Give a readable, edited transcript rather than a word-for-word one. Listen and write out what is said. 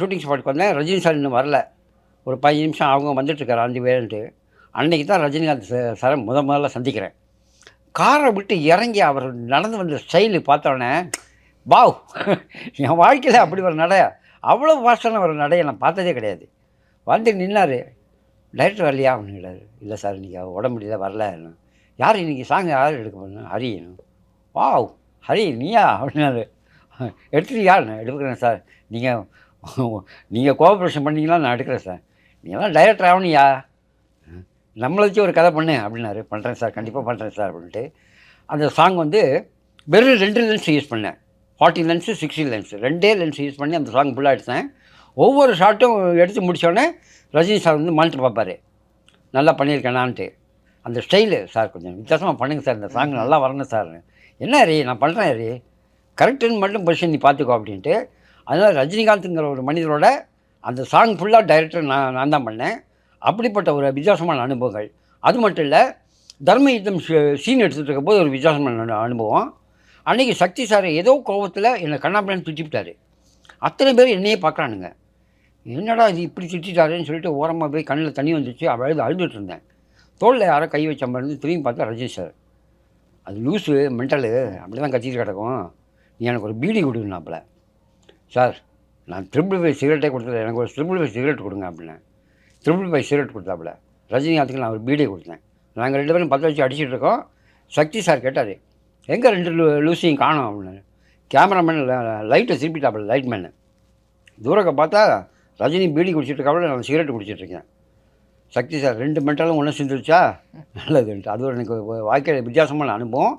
Shooting ஸ்பாட்டுக்கு வந்தேன். Rajini sir இன்னும் வரல. ஒரு 15 நிமிஷம் அவங்க வந்துட்டுருக்காரு 5 பேருன்ட்டு. அன்னைக்கு தான் ரஜினிகாந்த் சார முதல்ல சந்திக்கிறேன். கார விட்டு இறங்கி அவர் நடந்து வந்த ஸ்டைலு பார்த்தோன்னே, வாவ்! என் வாழ்க்கையில அப்படி ஒரு நடை, அவ்வளோ ஃபாஸ்ட்டான ஒரு நடைய நான் பார்த்ததே கிடையாது. வந்து நின்னாரு. டைரக்டர் வரலையா? அப்படின்னு கேட்டாரு. இல்லை சார் இன்னைக்கு உடம்பு முடியல வரல. யார் இன்னைக்கு சாங் யார் எடுக்க போறேன்னா, ஹரி. வாவ்! ஹரி நீயா? அப்படின்னாரு. எடுத்துட்டியா? நான் எடுக்கிறேன் சார். நீங்கள் நீங்கள் கோஆப்ரேஷன் பண்ணீங்கன்னா நான் எடுக்கிறேன் சார். நீங்களாம் டைரக்டர் ஆகணுயா. நம்மளை வச்சு ஒரு கதை பண்ணு அப்படின்னாரு. பண்ணுறேன் சார், கண்டிப்பாக பண்ணுறேன் சார் அப்படின்ட்டு. அந்த சாங் வந்து வெறும் 2 லென்ஸ் யூஸ் பண்ணேன். 40 லென்ஸு 60 லென்ஸு 2 லென்ஸ் யூஸ் பண்ணி அந்த சாங் ஃபுல்லாக எடுத்தேன். ஒவ்வொரு ஷாட்டும் எடுத்து முடித்தோடனே ரஜினி சார் வந்து மானிட்டர் பார்ப்பார், நல்லா பண்ணியிருக்கேனான்ட்டு. அந்த ஸ்டைலு, சார் கொஞ்சம் வித்தியாசமாக பண்ணுங்கள் சார், இந்த சாங் நல்லா வரணும் சார். என்ன ஹரி நான் பண்ணுறேன் ஹரி, கரெக்டுன்னு மட்டும் பொசிஷன் நீ பார்த்துக்கோ அப்படின்ட்டு. அதனால் ரஜினிகாந்த்ங்கிற ஒரு மனிதரோட அந்த சாங் ஃபுல்லாக டைரக்டர் நான் தான் பண்ணேன். அப்படிப்பட்ட ஒரு வித்தியாசமான அனுபவங்கள். அது மட்டும் இல்லை, தர்ம யுத்தம் சீன் எடுத்துகிட்டு இருக்கும்போது ஒரு வித்தியாசமான அனுபவம். அன்றைக்கி சக்தி சார் ஏதோ கோபத்தில் என்னை கண்ணாப்பிள்ளைன்னு திட்டிவிட்டார். அத்தனை பேர் என்னையே பார்க்குறானுங்க. என்னடா இது இப்படி திட்டாருன்னு சொல்லிட்டு ஓரமாக போய் கண்ணில் தண்ணி வந்துச்சு. அழுதுட்டு இருந்தேன். தோளில் யாரோ கை வச்ச மாதிரி இருந்து திரும்பி பார்த்தா ரஜினி சார். அது லூஸு மென்டலு அப்படி தான் கத்திட்டு கிடக்கும், நீ எனக்கு ஒரு பீடி கொடுங்கனாப்புல. சார் நான் 555 சிகரெட்டே கொடுத்தது, எனக்கு ஒரு 555 சிகரெட் கொடுங்க அப்படின்னேன். 555 சிகரெட் கொடுத்தாப்புல. ரஜினிகாந்துக்கு நான் ஒரு பீடியை கொடுத்தேன். நாங்கள் 2 பேரும் பற்ற வச்சு அடிச்சுட்டு இருக்கோம். சக்தி சார் கேட்டார், எங்கே 2 லூஸையும் காணோம் அப்படின்னு. கேமராமேன் லைட்டை திருப்பிட்டாப்புல, லைட்மேனு. தூரக்க பார்த்தா ரஜினி பீடி குடிச்சிட்டு இருக்காப்புல, நான் சிகரெட் குடிச்சிட்ருக்கேன். சக்தி சார் 2 மென்டலும் ஒன்று சிந்துருச்சா நல்லதுன்ட்டு. அது ஒரு எனக்கு வாழ்க்கையில் வித்தியாசமான அனுபவம்.